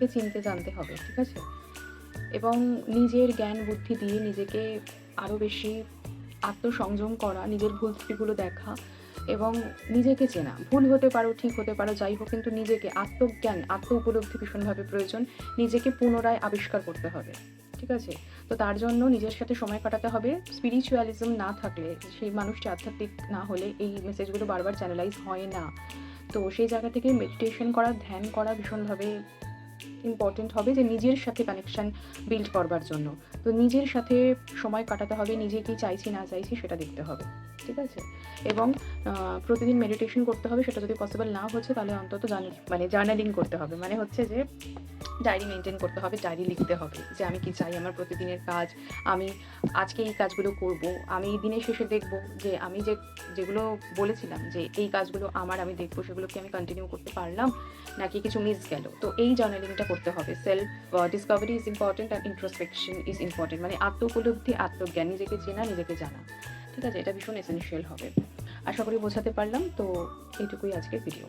নিজেকে চিনতে জানতে হবে, ঠিক আছে? এবং নিজের জ্ঞান বুদ্ধি দিয়ে নিজেকে আরও বেশি আত্মসংযম করা, নিজের ভুল ত্রুটিগুলো দেখা এবং নিজেকে চেনা। ভুল হতে পারো, ঠিক হতে পারো, যাই হোক, কিন্তু নিজেকে আত্মজ্ঞান, আত্ম উপলব্ধি ভীষণভাবে প্রয়োজন। নিজেকে পুনরায় আবিষ্কার করতে হবে, ঠিক আছে? তো তার জন্য নিজের সাথে সময় কাটাতে হবে। স্পিরিচুয়ালিজম না থাকলে, সেই মানুষটি আধ্যাত্মিক না হলে এই মেসেজগুলো বারবার চ্যানেলাইজ হয় না। তো সেই জায়গা থেকে মেডিটেশন করা, ধ্যান করা ভীষণভাবে ইম্পর্টেন্ট হবে, যে নিজের সাথে কানেকশন বিল্ড করবার জন্য। তো নিজের সাথে সময় কাটাতে হবে, নিজে কি চাইছি না চাইছি সেটা দেখতে হবে, ঠিক আছে? এবং প্রতিদিন মেডিটেশন করতে হবে। সেটা যদি পসিবল না হচ্ছে তাহলে অন্তত জার্নালিং করতে হবে। মানে হচ্ছে যে ডায়েরি মেনটেন করতে হবে, ডায়েরি লিখতে হবে যে আমি কি চাই, আমার প্রতিদিনের কাজ, আমি আজকে এই কাজগুলো করব। আমি দিনের শেষে দেখব যে আমি যেগুলো বলেছিলাম যে এই কাজগুলো আমি দেখব, সেগুলো কি আমি কন্টিনিউ করতে পারলাম নাকি কিছু মিস গেল। তো এই জার্নালিংটা করতে হবে। Self Discovery is important and introspection is important. মানে আত্ম উপলব্ধি, আত্মজ্ঞান, নিজেকে চেনা, নিজেকে জানা, ঠিক আছে? এটা ভীষণ এসেনশিয়াল হবে। আশা করি বোঝাতে পারলাম। তো এইটুকুই আজকের ভিডিও।